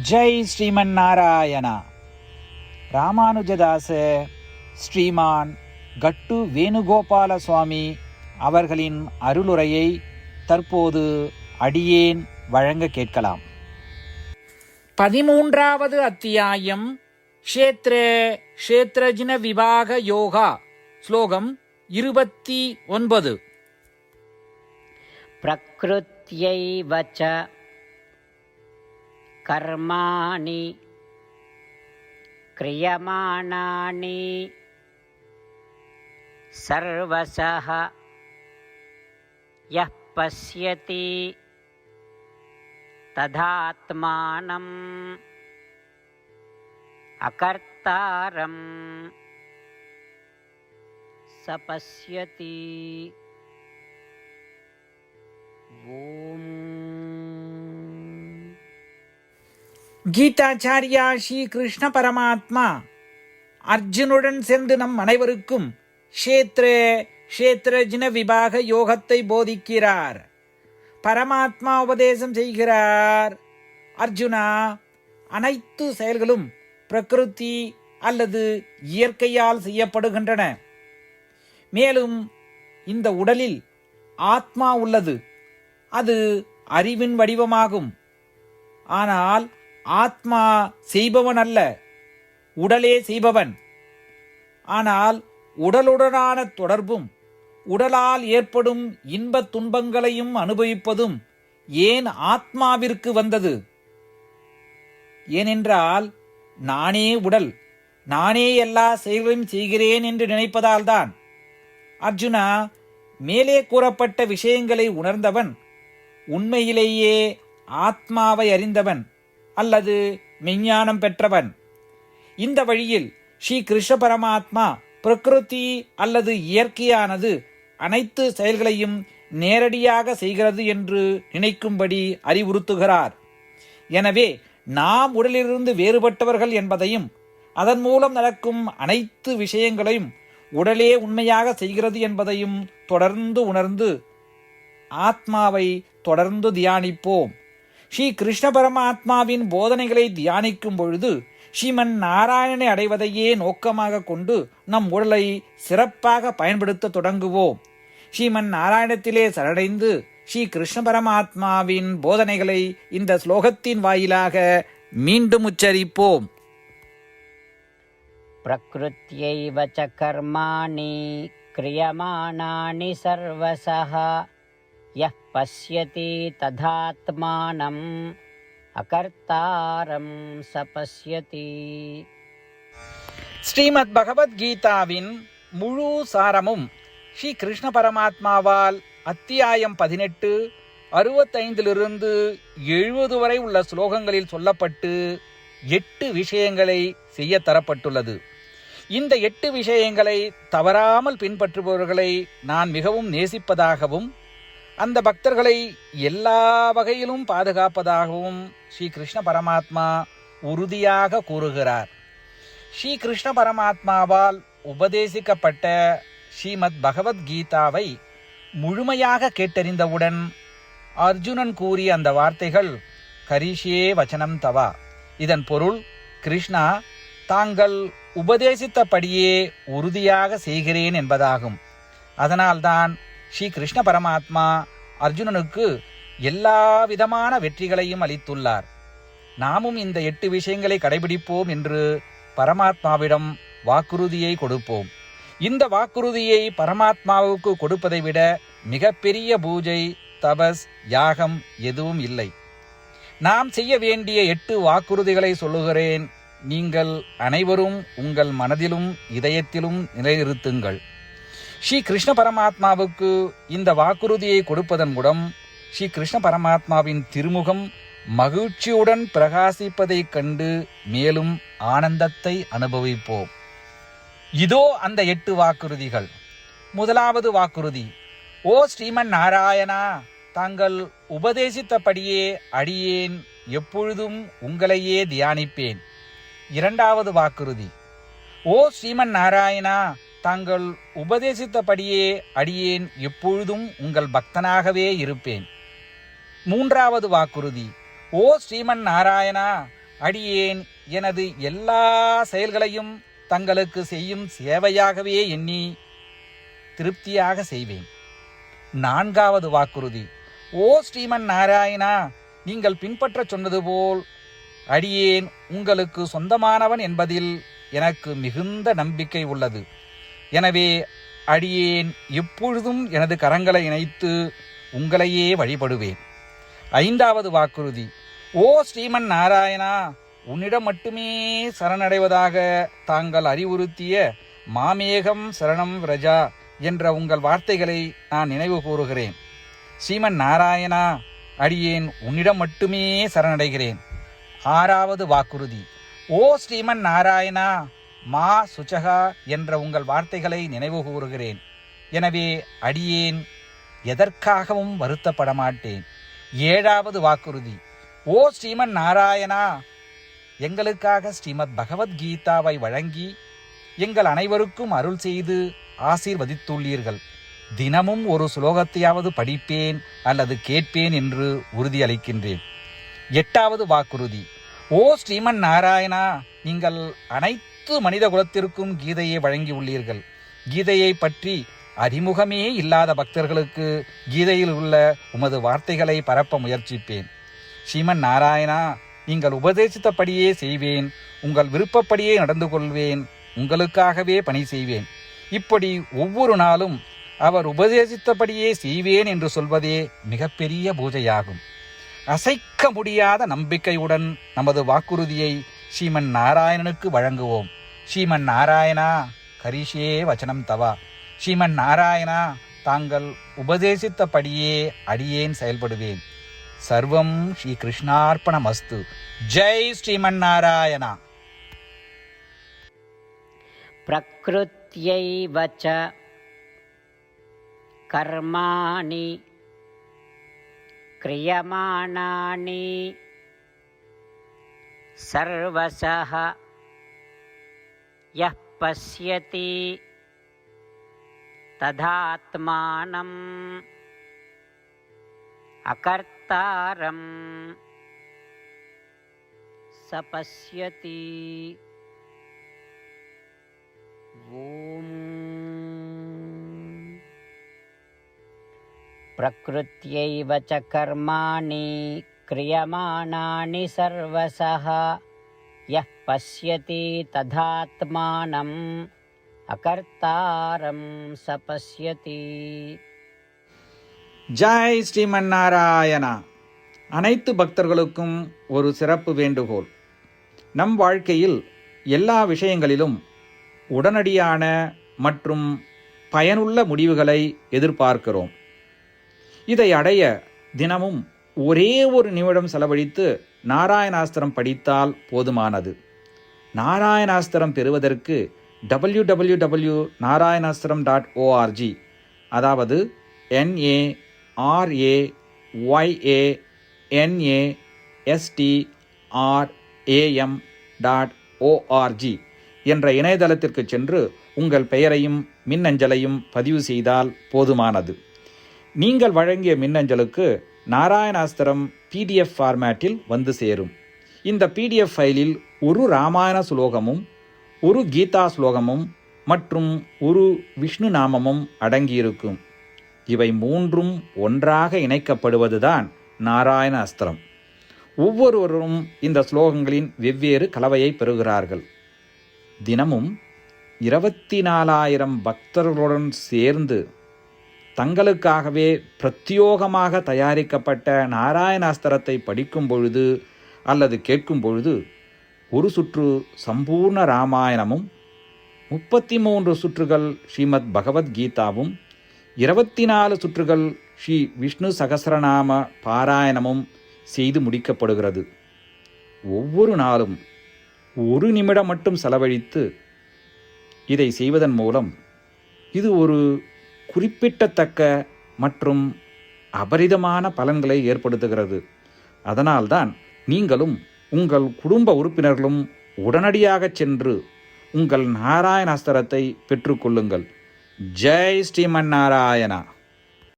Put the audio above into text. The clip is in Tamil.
ஜெய் ஸ்ரீமன் நாராயணா. ராமானுஜதாச ஸ்ரீமான் கட்டு வேணுகோபால சுவாமி அவர்களின் அருளுரையை தற்போது அடியேன் வழங்க கேட்கலாம். 13வது அத்தியாயம் க்ஷேத்ரஜின விபாக யோகா. ஸ்லோகம் 29. பிரக்ருத்யைவ ச கர்மாணி க்ரியமாணானி சர்வசஹ யः பஸ்யதி ததாத்மானம் அகர்த்தாரம் சபஸ்யதி. ஓம். கீதாச்சாரியா ஸ்ரீ கிருஷ்ண பரமாத்மா அர்ஜுனுடன் சேர்ந்து நம் அனைவருக்கும் க்ஷேத்ரஜின விபாக யோகத்தை போதிக்கிறார். பரமாத்மா உபதேசம் செய்கிறார். அர்ஜுனா, அனைத்து செயல்களும் பிரகிருதி அல்லது இயற்கையால் செய்யப்படுகின்றன. மேலும் இந்த உடலில் ஆத்மா உள்ளது. அது அறிவின் வடிவமாகும். ஆனால் ஆத்மா செய்பவன் அல்ல, உடலே செய்பவன். ஆனால் உடலுடனான தொடர்பும் உடலால் ஏற்படும் இன்பத் துன்பங்களையும் அனுபவிப்பதும் ஏன் ஆத்மாவிற்கு வந்தது? ஏனென்றால் நானே உடல், நானே எல்லா செயல்களையும் செய்கிறேன் என்று நினைப்பதால்தான். அர்ஜுனா, மேலே கூறப்பட்ட விஷயங்களை உணர்ந்தவன் உண்மையிலேயே ஆத்மாவை அறிந்தவன் அல்லது மெஞ்ஞானம் பெற்றவன். இந்த வழியில் ஸ்ரீ கிருஷ்ண பரமாத்மா பிரகிருதி அல்லது இயற்கையானது அனைத்து செயல்களையும் நேரடியாக செய்கிறது என்று நினைக்கும்படி அறிவுறுத்துகிறார். எனவே நாம் உடலிலிருந்து வேறுபட்டவர்கள் என்பதையும் அதன் மூலம் நடக்கும் அனைத்து விஷயங்களையும் உடலே உண்மையாக செய்கிறது என்பதையும் தொடர்ந்து உணர்ந்து ஆத்மாவை தொடர்ந்து தியானிப்போம். ஸ்ரீ கிருஷ்ண பரமாத்மாவின் போதனைகளை தியானிக்கும் பொழுது ஸ்ரீமன் நாராயணனை அடைவதையே நோக்கமாக கொண்டு நம் உடலை சிறப்பாக பயன்படுத்த தொடங்குவோம். ஸ்ரீமன் நாராயணத்திலே சரணடைந்து ஸ்ரீ கிருஷ்ண பரமாத்மாவின் போதனைகளை இந்த ஸ்லோகத்தின் வாயிலாக மீண்டும் உச்சரிப்போம். பிரக்ருத்யைவ ச கர்மாணி க்ரியமாணானி சர்வசஹ யः பஸ்யதி ததாத்மானம் அகர்த்தாரம் சபஸ்யதி. ஸ்ரீமத் பகவத்கீதாவின் முழு சாரமும் ஸ்ரீ கிருஷ்ண பரமாத்மாவால் அத்தியாயம் 18 65 70 வரை உள்ள ஸ்லோகங்களில் சொல்லப்பட்டு 8 விஷயங்களை செய்ய தரப்பட்டுள்ளது. இந்த 8 விஷயங்களை தவறாமல் பின்பற்றுபவர்களை நான் மிகவும் நேசிப்பதாகவும் அந்த பக்தர்களை எல்லா வகையிலும் பாதுகாப்பதாகவும் ஸ்ரீ கிருஷ்ண பரமாத்மா உறுதியாக கூறுகிறார். ஸ்ரீ கிருஷ்ண பரமாத்மாவால் உபதேசிக்கப்பட்ட ஸ்ரீமத் பகவத்கீதாவை முழுமையாக கேட்டறிந்தவுடன் அர்ஜுனன் கூறிய அந்த வார்த்தைகள் கரிஷ்யே வச்சனம் தவா. இதன் பொருள், கிருஷ்ணா, தாங்கள் உபதேசித்தபடியே உறுதியாக செய்கிறேன் என்பதாகும். அதனால்தான் ஸ்ரீ கிருஷ்ண பரமாத்மா அர்ஜுனனுக்கு எல்லா விதமான வெற்றிகளையும் அளித்துள்ளார். நாமும் இந்த 8 விஷயங்களை கடைபிடிப்போம் என்று பரமாத்மாவிடம் வாக்குறுதியை கொடுப்போம். இந்த வாக்குறுதியை பரமாத்மாவுக்கு கொடுப்பதை விட மிகப்பெரிய பூஜை, தபஸ், யாகம் எதுவும் இல்லை. நாம் செய்ய வேண்டிய 8 வாக்குறுதிகளை சொல்லுகிறேன். நீங்கள் அனைவரும் உங்கள் மனதிலும் இதயத்திலும் நிலைநிறுத்துங்கள். ஸ்ரீ கிருஷ்ண பரமாத்மாவுக்கு இந்த வாக்குறுதியை கொடுப்பதன் மூலம் ஸ்ரீ கிருஷ்ண பரமாத்மாவின் திருமுகம் மகிழ்ச்சியுடன் பிரகாசிப்பதைக் கண்டு மேலும் ஆனந்தத்தை அனுபவிப்போம். இதோ அந்த 8 வாக்குறுதிகள். முதலாவது வாக்குறுதி: ஓ ஸ்ரீமன் நாராயணா, தாங்கள் உபதேசித்தபடியே அடியேன் எப்பொழுதும் உங்களையே தியானிப்பேன். இரண்டாவது வாக்குறுதி: ஓ ஸ்ரீமன் நாராயணா, தாங்கள் உபதேசித்தபடியே அடியேன் எப்பொழுதும் உங்கள் பக்தனாகவே இருப்பேன். மூன்றாவது வாக்குறுதி: ஓ ஸ்ரீமன் நாராயணா, அடியேன் எனது எல்லா செயல்களையும் தங்களுக்கு செய்யும் சேவையாகவே எண்ணி திருப்தியாக செய்வேன். 4வது வாக்குறுதி. ஓ ஸ்ரீமன் நாராயணா, நீங்கள் பின்பற்ற சொன்னது போல் அடியேன் உங்களுக்கு சொந்தமானவன் என்பதில் எனக்கு மிகுந்த நம்பிக்கை உள்ளது. எனவே அடியேன் எப்பொழுதும் எனது கரங்களை இணைத்து உங்களையே வழிபடுவேன். 5வது வாக்குறுதி. ஓ ஸ்ரீமன் நாராயணா, உன்னிடம் மட்டுமே சரணடைவதாக தாங்கள் அறிவுறுத்திய மாமேகம் சரணம் விரஜா என்ற உங்கள் வார்த்தைகளை நான் நினைவு கூறுகிறேன். ஸ்ரீமன் நாராயணா, அடியேன் உன்னிடம் மட்டுமே சரணடைகிறேன். 6வது வாக்குறுதி. ஓ ஸ்ரீமன் நாராயணா, மா சுச்சகா என்ற உங்கள் வார்த்தைகளை நினைவு கூறுகிறேன். எனவே அடியேன் எதற்காகவும் வருத்தப்பட மாட்டேன். 7வது வாக்குறுதி. ஓ ஸ்ரீமன் நாராயணா, எங்களுக்காக ஸ்ரீமத் பகவத்கீதாவை வழங்கி எங்கள் அனைவருக்கும் அருள் செய்து ஆசீர்வதித்துள்ளீர்கள். தினமும் ஒரு சுலோகத்தையாவது படிப்பேன் அல்லது கேட்பேன் என்று உறுதியளிக்கின்றேன். 8வது வாக்குறுதி. ஓ ஸ்ரீமன் நாராயணா, நீங்கள் அனைத்து மனித குலத்திற்கும் கீதையை வழங்கியுள்ளீர்கள். கீதையை பற்றி அறிமுகமே இல்லாத பக்தர்களுக்கு கீதையில் உள்ள உமது வார்த்தைகளை பரப்ப முயற்சிப்பேன். ஸ்ரீமன் நாராயணா, நீங்கள் உபதேசித்தபடியே செய்வேன். உங்கள் விருப்பப்படியே நடந்து கொள்வேன். உங்களுக்காகவே பணி செய்வேன். இப்படி ஒவ்வொரு நாளும் அவர் உபதேசித்தபடியே செய்வேன் என்று சொல்வதே மிகப்பெரிய பூஜையாகும். அசைக்க முடியாத நம்பிக்கையுடன் நமது வாக்குறுதியை ஸ்ரீமன் நாராயணனுக்கு வழங்குவோம். ஸ்ரீமன் நாராயணா, கரிஷே வச்சனம் தவா. ஸ்ரீமன் நாராயணா, தாங்கள் உபதேசித்தபடியே அடியேன் செயல்படுவேன். சர்வம் ஸ்ரீ கிருஷ்ணார்ப்பணமஸ்து. ஜெய் ஸ்ரீமன் நாராயணா. பிரக்ருத்யைவ ச கர்மாணி கிரியமானானி சர்வசஹ யஹ் பஸ்யதி ததாத்மானம் அகர்த்தாரம் சபஸ்யதி. ஓம் பிரக்ருத்யைவ ச கர்மாணி கிரியமானானி சர்வசஹ யஹ் பஸ்யதி ததாத்மானம் அகர்த்தாரம் சபஸ்யதி. ஜெய் ஸ்ரீமன் நாராயணா. அனைத்து பக்தர்களுக்கும் ஒரு சிறப்பு வேண்டுகோள். நம் வாழ்க்கையில் எல்லா விஷயங்களிலும் உடனடியான மற்றும் பயனுள்ள முடிவுகளை எதிர்பார்க்கிறோம். இதை அடைய தினமும் ஒரே ஒரு நிமிடம் செலவழித்து நாராயணாஸ்திரம் படித்தால் போதுமானது. நாராயணாஸ்திரம் பெறுவதற்கு www.narayanaastram.org, அதாவது NARAYANASTRAM.org என்ற இணையதளத்திற்கு சென்று உங்கள் பெயரையும் மின்னஞ்சலையும் பதிவு செய்தால் போதுமானது. நீங்கள் வழங்கிய மின்னஞ்சலுக்கு நாராயணாஸ்திரம் PDF ஃபார்மேட்டில் வந்து சேரும். இந்த PDF ஃபைலில் ஒரு ராமாயண சுலோகமும் ஒரு கீதா ஸ்லோகமும் மற்றும் ஒரு விஷ்ணு நாமமும் அடங்கியிருக்கும். இவை மூன்றும் ஒன்றாக இணைக்கப்படுவதுதான் நாராயண அஸ்திரம். ஒவ்வொருவரும் இந்த ஸ்லோகங்களின் வெவ்வேறு கலவையை பெறுகிறார்கள். தினமும் 24,000 பக்தர்களுடன் சேர்ந்து தங்களுக்காகவே பிரத்யோகமாக தயாரிக்கப்பட்ட நாராயணாஸ்திரத்தை படிக்கும் பொழுது அல்லது கேட்கும் பொழுது ஒரு சுற்று சம்பூர்ண ராமாயணமும் 33 சுற்றுகள் ஸ்ரீமத் பகவத்கீதாவும் 24 சுற்றுகள் ஸ்ரீ விஷ்ணு சகஸ்ரநாம பாராயணமும் செய்து முடிக்கப்படுகிறது. ஒவ்வொரு நாளும் ஒரு நிமிடம் மட்டும் செலவழித்து இதை செய்வதன் மூலம் இது ஒரு குறிப்பிடத்தக்க மற்றும் அபரிதமான பலன்களை ஏற்படுத்துகிறது. அதனால்தான் நீங்களும் உங்கள் குடும்ப உறுப்பினர்களும் உடனடியாக சென்று உங்கள் நாராயணாஸ்திரத்தை பெற்றுக்கொள்ளுங்கள். ஜெய் ஸ்ரீமன் நாராயணா.